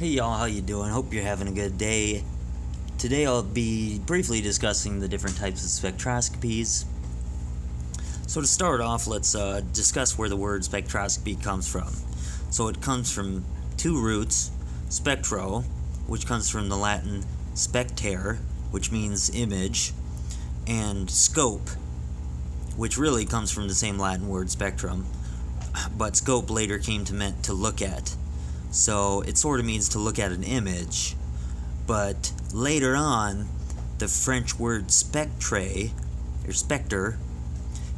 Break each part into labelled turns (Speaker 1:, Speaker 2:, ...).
Speaker 1: Hey y'all, how you doing? Hope you're having a good day. Today I'll be briefly discussing the different types of spectroscopies. So to start off, let's discuss where the word spectroscopy comes from. So it comes from two roots: spectro, which comes from the Latin spectere, which means image, and scope, which really comes from the same Latin word spectrum, but scope later came to meant to look at. So it sort of means to look at an image, but later on, the French word spectre, or spectre,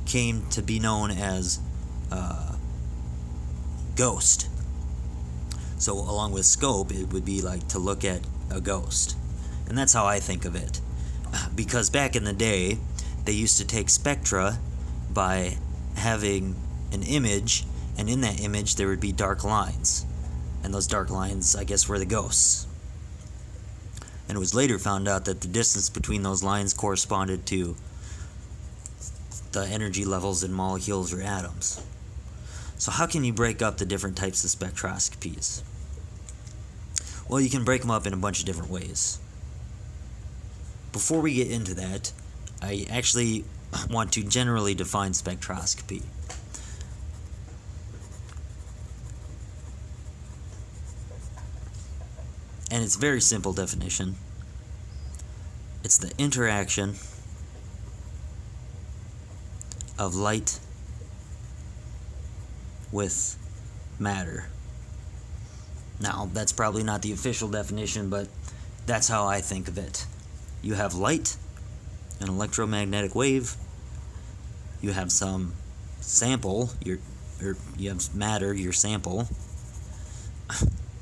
Speaker 1: came to be known as ghost. So along with scope, it would be like to look at a ghost. And that's how I think of it. Because back in the day, they used to take spectra by having an image, and in that image there would be dark lines. And those dark lines, I guess, were the ghosts. And it was later found out that the distance between those lines corresponded to the energy levels in molecules or atoms. So how can you break up the different types of spectroscopies? Well, you can break them up in a bunch of different ways. Before we get into that, I actually want to generally define spectroscopy. And it's a very simple definition. It's the interaction of light with matter. Now, that's probably not the official definition, but that's how I think of it. You have light, an electromagnetic wave. You have some sample, you have matter, your sample.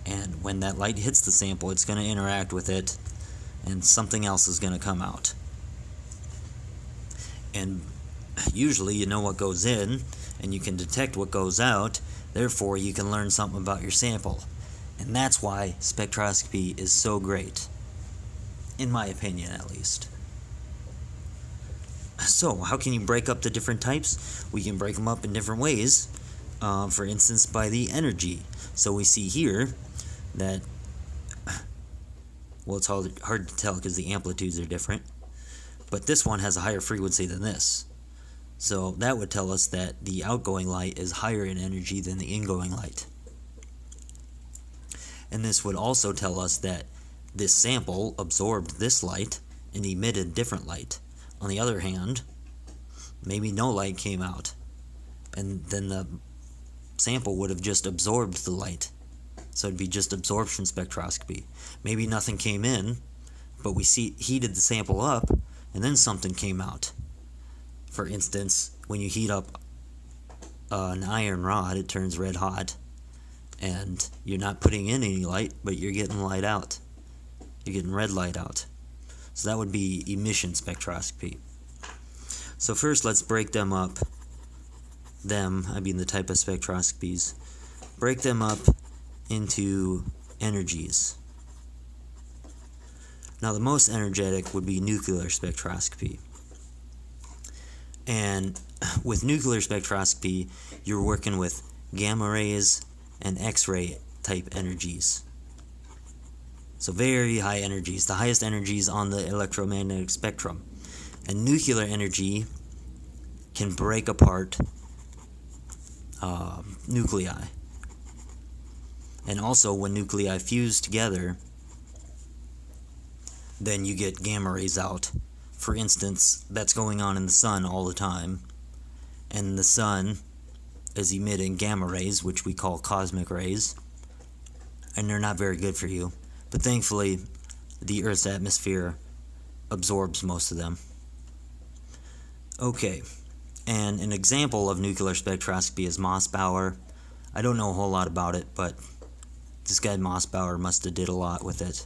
Speaker 1: And when that light hits the sample, it's going to interact with it, and something else is going to come out. And usually you know what goes in, and you can detect what goes out, therefore you can learn something about your sample. And that's why spectroscopy is so great, in my opinion at least. So, how can you break up the different types? We can break them up in different ways. For instance, by the energy. So we see here that, well, it's hard to tell because the amplitudes are different, but this one has a higher frequency than this. So that would tell us that the outgoing light is higher in energy than the ingoing light. And this would also tell us that this sample absorbed this light and emitted different light. On the other hand, maybe no light came out, and then the sample would have just absorbed the light. So it'd be just absorption spectroscopy. Maybe nothing came in, but we heated the sample up, and then something came out. For instance, when you heat up an iron rod, it turns red hot, and you're not putting in any light, but you're getting light out. You're getting red light out. So that would be emission spectroscopy. So first, let's break them up. The type of spectroscopies. Break them up into energies. Now, the most energetic would be nuclear spectroscopy. And with nuclear spectroscopy, you're working with gamma rays and X-ray type energies. So very high energies, the highest energies on the electromagnetic spectrum. And nuclear energy can break apart nuclei. And also, when nuclei fuse together, then you get gamma rays out. For instance, that's going on in the sun all the time. And the sun is emitting gamma rays, which we call cosmic rays. And they're not very good for you. But thankfully, the Earth's atmosphere absorbs most of them. Okay. And an example of nuclear spectroscopy is Mossbauer. I don't know a whole lot about it, but this guy Mossbauer must have did a lot with it.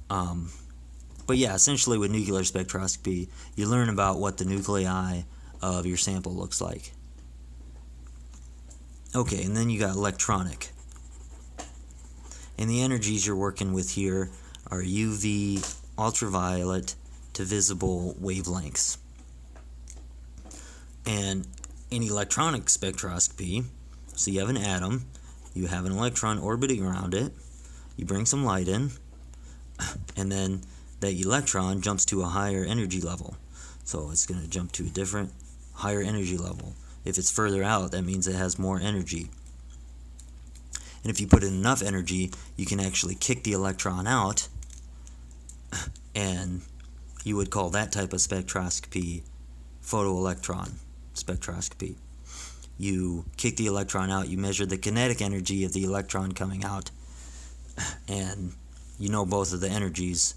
Speaker 1: But yeah, essentially with nuclear spectroscopy, you learn about what the nuclei of your sample looks like. Okay, and then you got electronic. And the energies you're working with here are UV, ultraviolet, to visible wavelengths. And in electronic spectroscopy, so you have an atom, You have an electron orbiting around it, you bring some light in, and then that electron jumps to a higher energy level. So it's going to jump to a different, higher energy level. If it's further out, that means it has more energy. And if you put in enough energy, you can actually kick the electron out, and you would call that type of spectroscopy photoelectron spectroscopy. You kick the electron out, you measure the kinetic energy of the electron coming out, and you know both of the energies,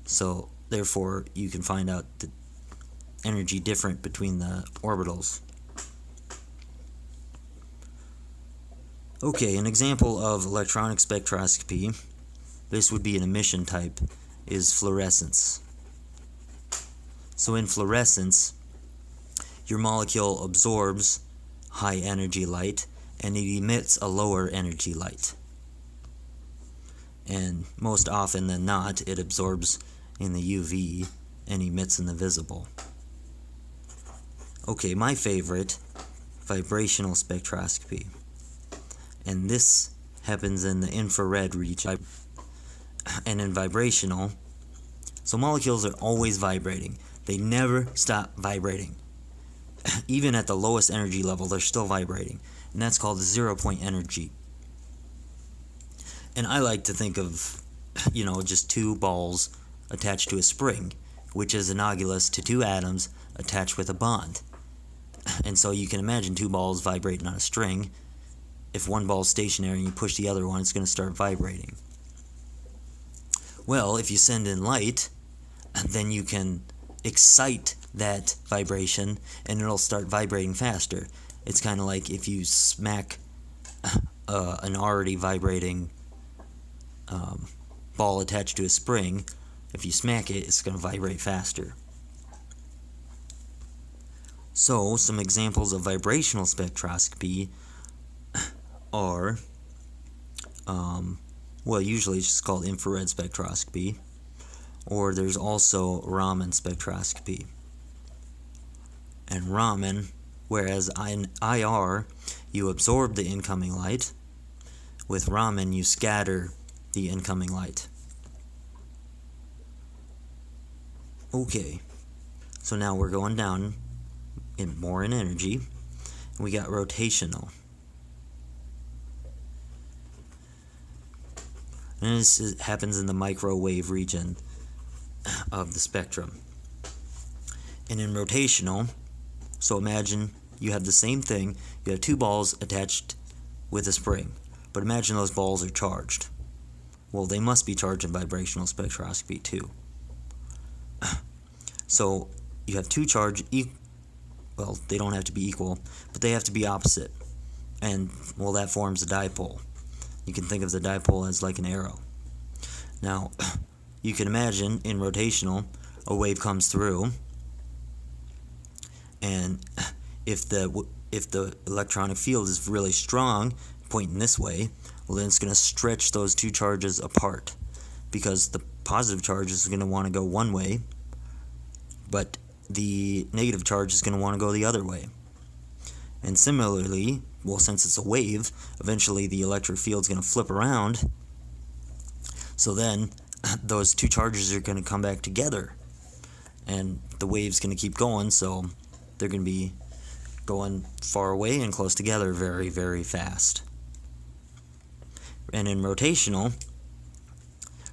Speaker 1: so therefore you can find out the energy different between the orbitals. Okay, an example of electronic spectroscopy, this would be an emission type, is fluorescence. So in fluorescence, your molecule absorbs high energy light and it emits a lower energy light. And most often than not, it absorbs in the UV and emits in the visible. Okay, my favorite, vibrational spectroscopy. And this happens in the infrared region. And in vibrational, so molecules are always vibrating. They never stop vibrating. Even at the lowest energy level, they're still vibrating. And that's called zero-point energy. And I like to think of, just two balls attached to a spring, which is analogous to two atoms attached with a bond. And so you can imagine two balls vibrating on a string. If one ball is stationary and you push the other one, it's going to start vibrating. Well, if you send in light, then you can excite that vibration and it'll start vibrating faster. It's kind of like if you smack an already vibrating ball attached to a spring. If you smack it, it's going to vibrate faster. So, some examples of vibrational spectroscopy are, usually it's just called infrared spectroscopy, or there's also Raman spectroscopy. And Raman, whereas in IR you absorb the incoming light, with Raman you scatter the incoming light. Okay, so now we're going down more in energy. We got rotational. And this happens in the microwave region of the spectrum. And in rotational, so imagine you have the same thing, you have two balls attached with a spring, but imagine those balls are charged. Well, they must be charged in vibrational spectroscopy too. So you have two charge, well, they don't have to be equal, but they have to be opposite. And, well, that forms a dipole. You can think of the dipole as like an arrow. Now, you can imagine in rotational, a wave comes through, and if the electronic field is really strong, pointing this way, well, then it's going to stretch those two charges apart, because the positive charge is going to want to go one way, but the negative charge is going to want to go the other way. And similarly, well, since it's a wave, eventually the electric field is going to flip around, so then those two charges are going to come back together, and the wave's going to keep going, so they're going to be going far away and close together very, very fast. And in rotational,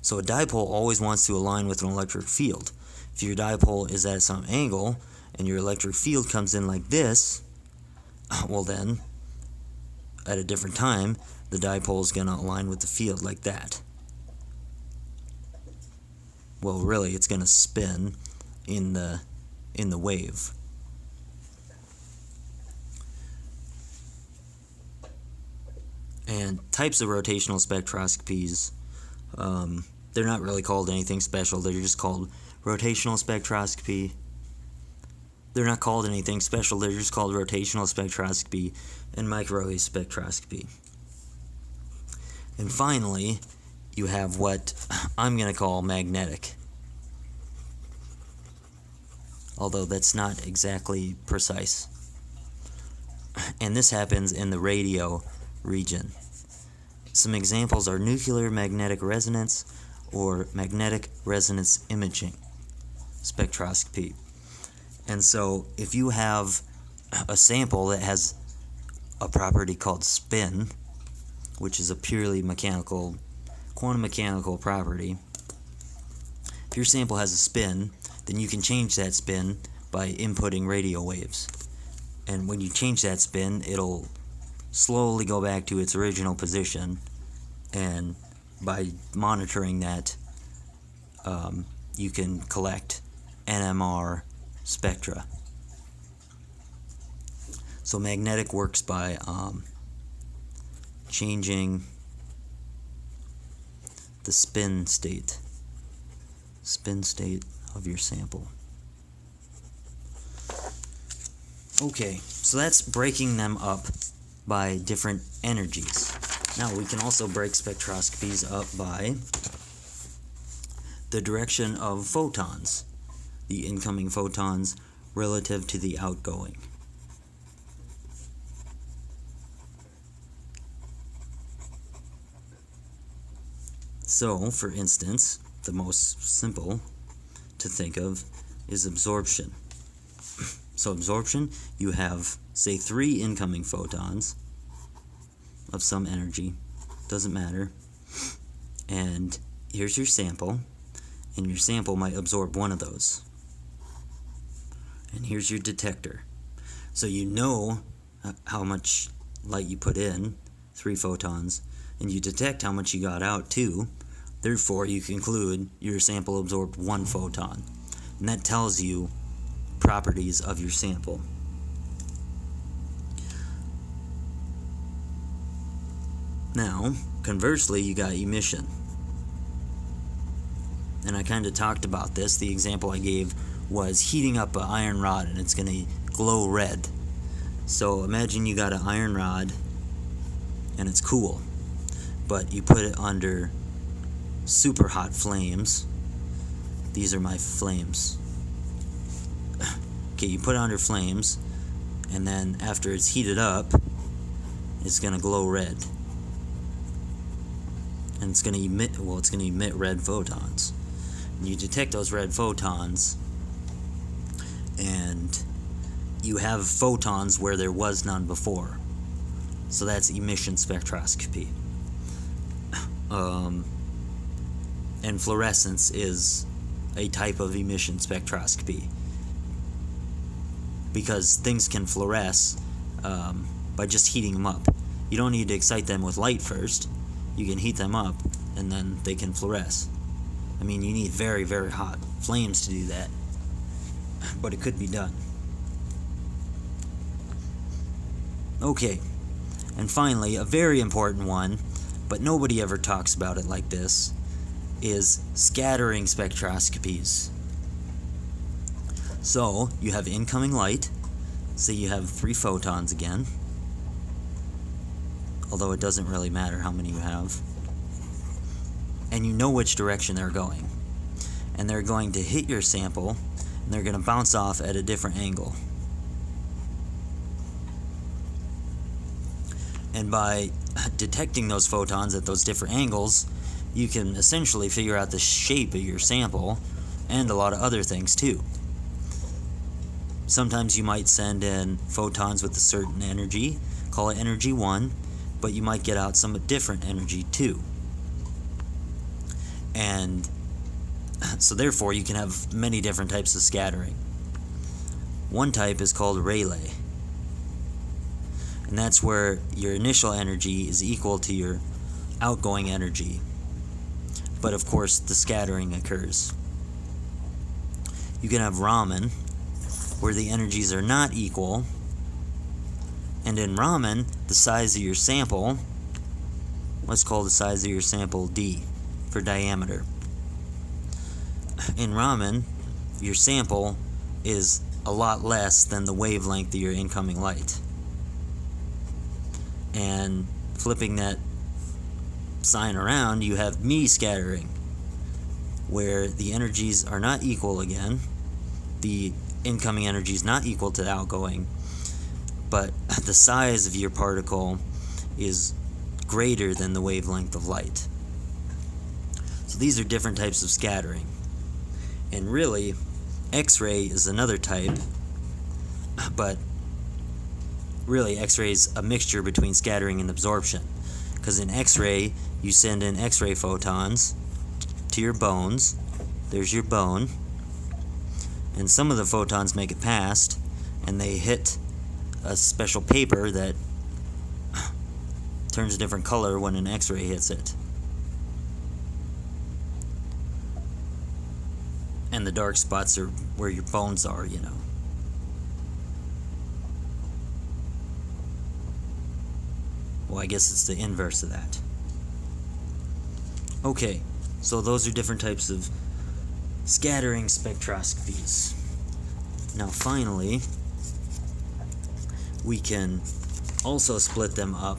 Speaker 1: so a dipole always wants to align with an electric field. If your dipole is at some angle and your electric field comes in like this, well then, at a different time, the dipole is going to align with the field like that. Well, really, it's going to spin in the wave. And types of rotational spectroscopies, they're not really called anything special. They're just called rotational spectroscopy. They're not called anything special. They're just called rotational spectroscopy and microwave spectroscopy. And finally, you have what I'm going to call magnetic. Although that's not exactly precise. And this happens in the radio region. some examples are nuclear magnetic resonance or magnetic resonance imaging spectroscopy. And so if you have a sample that has a property called spin, which is a purely mechanical, quantum mechanical property, if your sample has a spin, then you can change that spin by inputting radio waves. And when you change that spin, it'll slowly go back to its original position, and by monitoring that, you can collect NMR spectra. So magnetic works by changing the spin state of your sample. Okay, so that's breaking them up by different energies. Now we can also break spectroscopies up by the direction of photons, the incoming photons relative to the outgoing. So, for instance, the most simple to think of is absorption. So absorption, you have, say, 3 incoming photons of some energy, doesn't matter, and here's your sample, and your sample might absorb one of those. And here's your detector. So you know how much light you put in, 3 photons, and you detect how much you got out, 2. Therefore, you conclude your sample absorbed 1 photon. And that tells you properties of your sample. Now, conversely, you got emission. And I kind of talked about this. The example I gave was heating up an iron rod and it's going to glow red. So imagine you got an iron rod and it's cool, but you put it under super hot flames. These are my flames. Okay, you put it under flames, and then after it's heated up, it's going to glow red. And it's going to emit red photons. And you detect those red photons, and you have photons where there was none before. So that's emission spectroscopy. And fluorescence is a type of emission spectroscopy, because things can fluoresce by just heating them up. You don't need to excite them with light first. You can heat them up and then they can fluoresce. I mean, you need very, very hot flames to do that, but it could be done. Okay, and finally, a very important one, but nobody ever talks about it like this, is scattering spectroscopies. So, you have incoming light, say you have 3 photons again, although it doesn't really matter how many you have, and you know which direction they're going, and they're going to hit your sample, and they're going to bounce off at a different angle. And by detecting those photons at those different angles, you can essentially figure out the shape of your sample and a lot of other things too. Sometimes you might send in photons with a certain energy, call it energy 1, but you might get out some different energy 2. And so therefore you can have many different types of scattering. One type is called Rayleigh. And that's where your initial energy is equal to your outgoing energy. But of course, the scattering occurs. You can have Raman, where the energies are not equal. And in Raman, the size of your sample, let's call the size of your sample D for diameter. In Raman, your sample is a lot less than the wavelength of your incoming light. And flipping that sign around, you have me scattering, where the energies are not equal again. The incoming energy is not equal to the outgoing, but the size of your particle is greater than the wavelength of light. So these are different types of scattering. And really, X-ray is another type, but really X-ray is a mixture between scattering and absorption. Because in X-ray, you send in X-ray photons to your bones. There's your bone. And some of the photons make it past, and they hit a special paper that turns a different color when an X-ray hits it. And the dark spots are where your bones are, you know. Well, I guess it's the inverse of that. Okay, so those are different types of scattering spectroscopies. Now finally, we can also split them up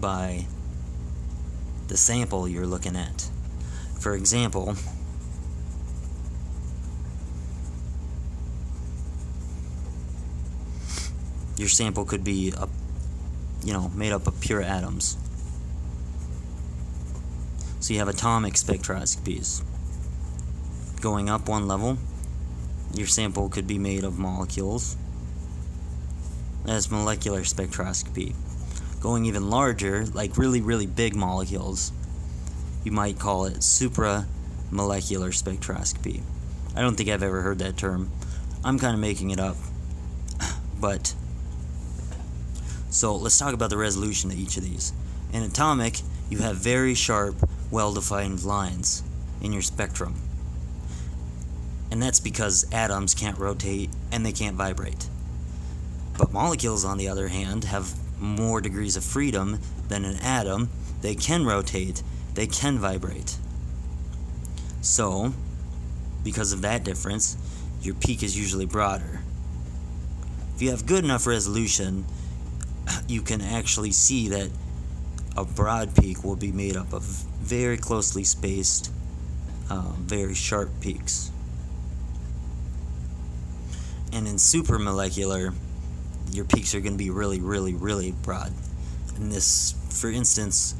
Speaker 1: by the sample you're looking at. For example, your sample could be made up of pure atoms. So you have atomic spectroscopies. Going up one level, your sample could be made of molecules. That's molecular spectroscopy. Going even larger, like really, really big molecules, you might call it supramolecular spectroscopy. I don't think I've ever heard that term. I'm kind of making it up. But so let's talk about the resolution of each of these. In atomic, you have very sharp, well-defined lines in your spectrum. And that's because atoms can't rotate and they can't vibrate. But molecules, on the other hand, have more degrees of freedom than an atom. They can rotate, they can vibrate. So, because of that difference, your peak is usually broader. If you have good enough resolution, you can actually see that a broad peak will be made up of very closely spaced, very sharp peaks. And in supramolecular, your peaks are going to be really, really, really broad. And this, for instance,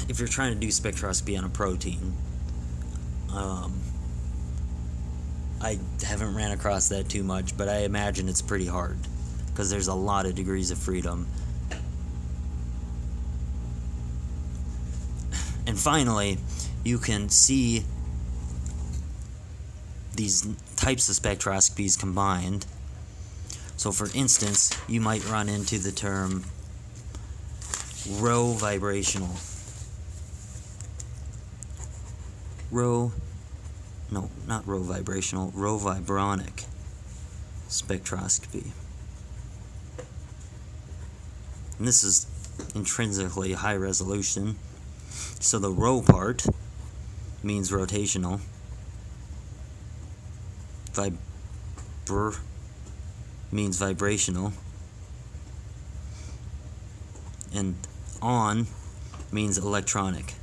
Speaker 1: if you're trying to do spectroscopy on a protein, I haven't ran across that too much, but I imagine it's pretty hard because there's a lot of degrees of freedom. And finally, you can see these types of spectroscopies combined. So for instance, you might run into the term Rovibrational. Rovibronic spectroscopy. And this is intrinsically high resolution. So the rho part means rotational. Vibr means vibrational. And on means electronic.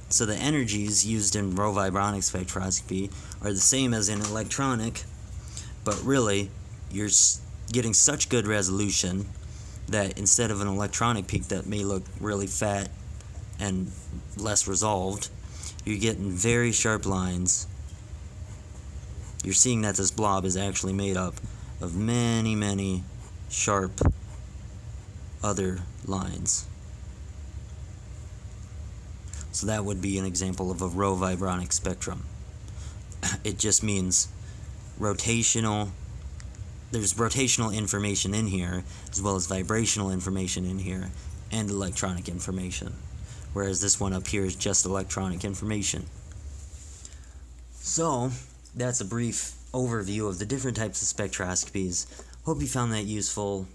Speaker 1: So the energies used in Rovibronic spectroscopy are the same as in electronic, but really you're getting such good resolution that instead of an electronic peak that may look really fat and less resolved, you're getting very sharp lines. You're seeing that this blob is actually made up of many, many sharp other lines. So that would be an example of a Rovibronic spectrum. It just means rotational. There's rotational information in here, as well as vibrational information in here, and electronic information. Whereas this one up here is just electronic information. So, that's a brief overview of the different types of spectroscopies. Hope you found that useful,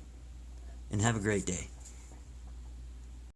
Speaker 1: and have a great day.